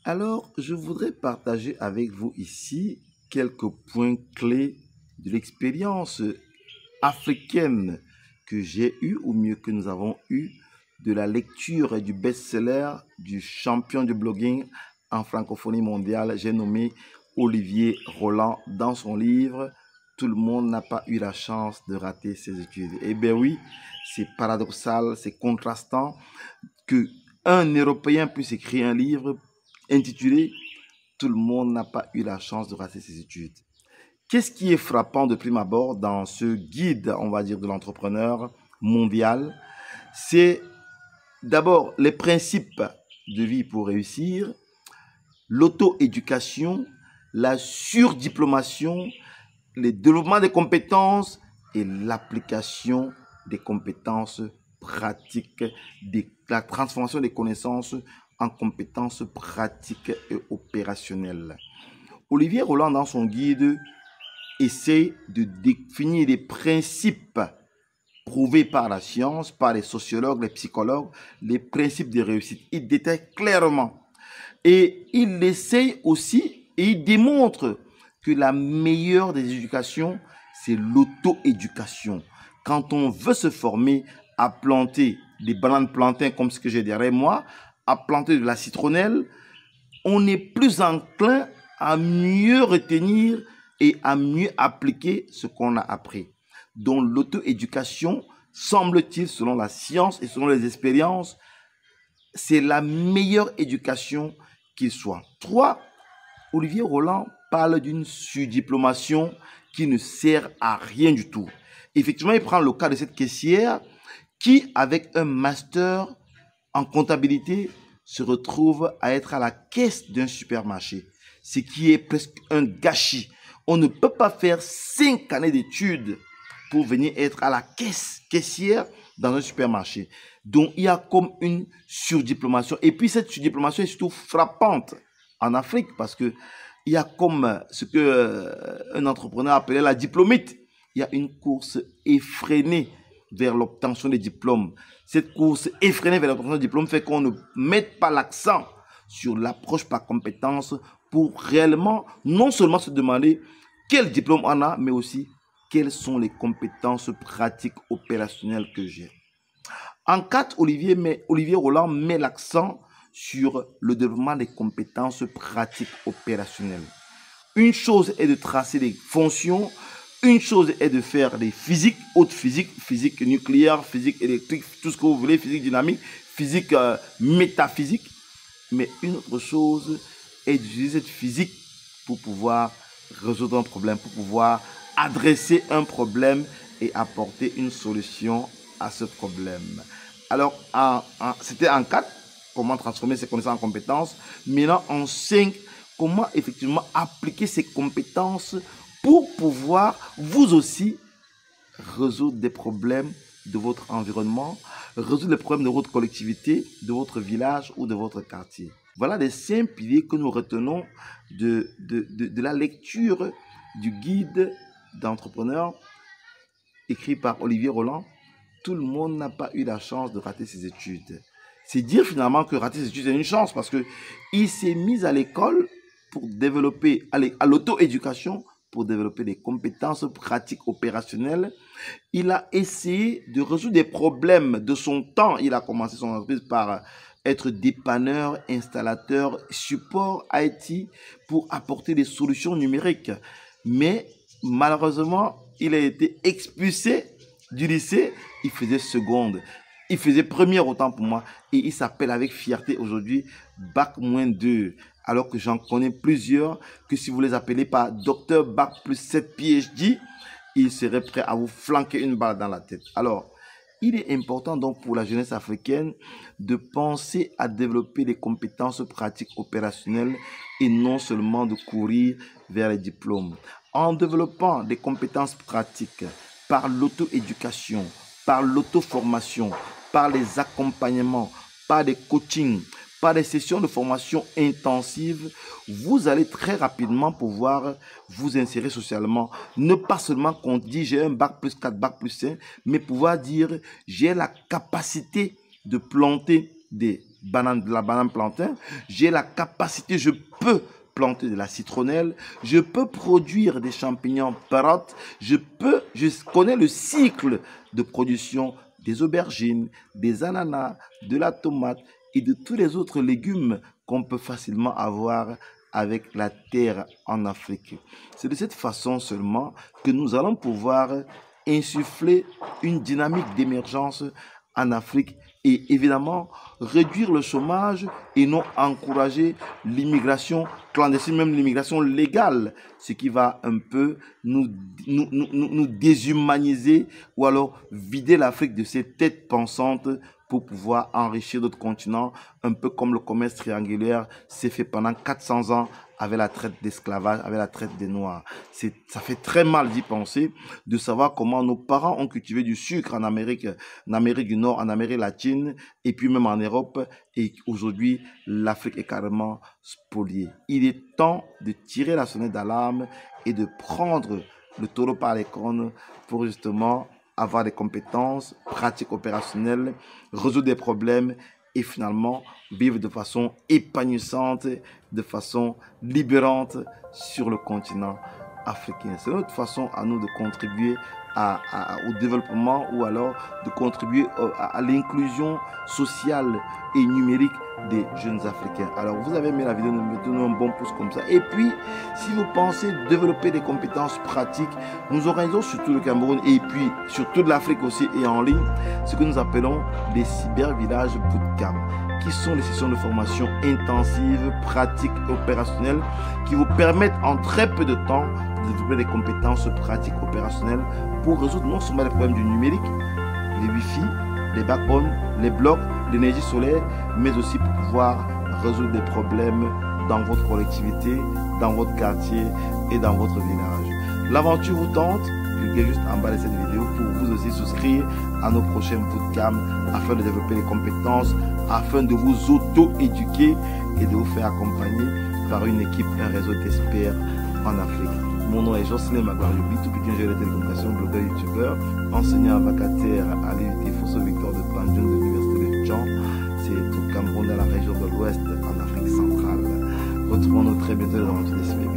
Alors, je voudrais partager avec vous ici quelques points clés de l'expérience africaine que j'ai eue, ou mieux que nous avons eue, de la lecture et du best-seller du champion du blogging en francophonie mondiale. J'ai nommé Olivier Roland dans son livre « Tout le monde n'a pas eu la chance de rater ses études ». Eh bien oui, c'est paradoxal, c'est contrastant que un Européen puisse écrire un livre intitulé « Tout le monde n'a pas eu la chance de rater ses études ». Qu'est-ce qui est frappant de prime abord dans ce guide, on va dire, de l'entrepreneur mondial? C'est d'abord les principes de vie pour réussir, l'auto-éducation, la surdiplomation, le développement des compétences et l'application des compétences pratiques, la transformation des connaissances en compétences pratiques et opérationnelles. Olivier Roland, dans son guide, essaie de définir les principes prouvés par la science, par les sociologues, les psychologues, les principes de réussite. Il détaille clairement. Et il essaye aussi, et il démontre que la meilleure des éducations, c'est l'auto-éducation. Quand on veut se former à planter des bananes plantains comme ce que j'ai derrière moi, à planter de la citronnelle, on est plus enclin à mieux retenir et à mieux appliquer ce qu'on a appris. Donc l'auto-éducation, semble-t-il, selon la science et selon les expériences, c'est la meilleure éducation qu'il soit. 3. Olivier Roland parle d'une surdiplomation qui ne sert à rien du tout. Effectivement, il prend le cas de cette caissière qui, avec un master en comptabilité, se retrouve à être à la caisse d'un supermarché, ce qui est presque un gâchis. On ne peut pas faire 5 années d'études pour venir être à la caissière dans un supermarché. Donc, il y a comme une surdiplomation. Et puis, cette surdiplomation est surtout frappante en Afrique parce que il y a comme ce que un entrepreneur appelait la diplômite. Il y a une course effrénée vers l'obtention des diplômes. Cette course effrénée vers l'obtention des diplômes fait qu'on ne met pas l'accent sur l'approche par compétence pour réellement non seulement se demander quel diplôme on a, mais aussi quelles sont les compétences pratiques opérationnelles que j'ai. En 4, Olivier Roland met l'accent sur le développement des compétences pratiques opérationnelles. Une chose est de tracer des fonctions, une chose est de faire des physiques, haute physique, physique nucléaire, physique électrique, tout ce que vous voulez, physique dynamique, physique métaphysique. Mais une autre chose est d'utiliser cette physique pour pouvoir résoudre un problème, pour pouvoir adresser un problème et apporter une solution à ce problème. Alors, c'était en 4, comment transformer ses connaissances en compétences. Maintenant, en 5, comment effectivement appliquer ces compétences pour pouvoir vous aussi résoudre des problèmes de votre environnement, résoudre les problèmes de votre collectivité, de votre village ou de votre quartier. Voilà les 5 piliers que nous retenons de la lecture du guide d'entrepreneur écrit par Olivier Roland. Tout le monde n'a pas eu la chance de rater ses études. C'est dire finalement que rater ses études est une chance parce qu'il s'est mis à l'école pour développer, à l'auto-éducation, pour développer des compétences pratiques opérationnelles. Il a essayé de résoudre des problèmes de son temps. Il a commencé son entreprise par être dépanneur, installateur, support IT pour apporter des solutions numériques. Mais malheureusement, il a été expulsé du lycée. Il faisait seconde. Il faisait première autant pour moi. Et il s'appelle avec fierté aujourd'hui Bac-2. Alors que j'en connais plusieurs que si vous les appelez par Docteur Bac plus 7 PhD, ils seraient prêts à vous flanquer une balle dans la tête. Alors, il est important donc pour la jeunesse africaine de penser à développer des compétences pratiques opérationnelles et non seulement de courir vers les diplômes. En développant des compétences pratiques par l'auto-éducation, par l'auto-formation, par les accompagnements, par des coachings, par des sessions de formation intensives, vous allez très rapidement pouvoir vous insérer socialement. Ne pas seulement qu'on dit j'ai un bac plus 4, bac plus 5, mais pouvoir dire j'ai la capacité de planter des de la banane plantain, j'ai la capacité, je peux planter de la citronnelle, je peux produire des champignons parottes, je connais le cycle de production des aubergines, des ananas, de la tomate et de tous les autres légumes qu'on peut facilement avoir avec la terre en Afrique. C'est de cette façon seulement que nous allons pouvoir insuffler une dynamique d'émergence en Afrique et évidemment réduire le chômage et non encourager l'immigration clandestine, même l'immigration légale, ce qui va un peu nous déshumaniser ou alors vider l'Afrique de ses têtes pensantes pour pouvoir enrichir d'autres continents, un peu comme le commerce triangulaire s'est fait pendant 400 ans avec la traite d'esclavage, avec la traite des Noirs. Ça fait très mal d'y penser, de savoir comment nos parents ont cultivé du sucre en Amérique du Nord, en Amérique latine, et puis même en Europe, et aujourd'hui, l'Afrique est carrément spoliée. Il est temps de tirer la sonnette d'alarme et de prendre le taureau par les cornes pour justement avoir des compétences pratiques opérationnelles, résoudre des problèmes et finalement vivre de façon épanouissante, de façon libérante sur le continent africain. C'est notre façon à nous de contribuer au développement ou alors de contribuer à l'inclusion sociale et numérique des jeunes Africains. Alors vous avez aimé la vidéo, mettez-nous un bon pouce comme ça. Et puis, si vous pensez développer des compétences pratiques, nous organisons sur tout le Cameroun et puis sur toute l'Afrique aussi et en ligne, ce que nous appelons les cybervillages bootcamp, qui sont les sessions de formation intensive, pratiques et opérationnelles qui vous permettent en très peu de temps de développer des compétences pratiques opérationnelles pour résoudre non seulement les problèmes du numérique, les Wi-Fi, les backbones, les blocs, l'énergie solaire, mais aussi pour pouvoir résoudre des problèmes dans votre collectivité, dans votre quartier et dans votre village. L'aventure vous tente? Cliquez juste en bas de cette vidéo pour vous aussi souscrire à nos prochains bootcamps afin de développer les compétences, afin de vous auto-éduquer et de vous faire accompagner par une équipe, un réseau d'experts en Afrique. Mon nom est Jocelyn Magouario, tout petit ingénieur de télécommunications, blogueur, youtubeur, enseignant vacataire à l'UT Fosso Victor de Banjul de l'Université de Djan. C'est au Cameroun, dans la région de l'Ouest, en Afrique centrale. Retrouvons-nous très bientôt dans notre esprit.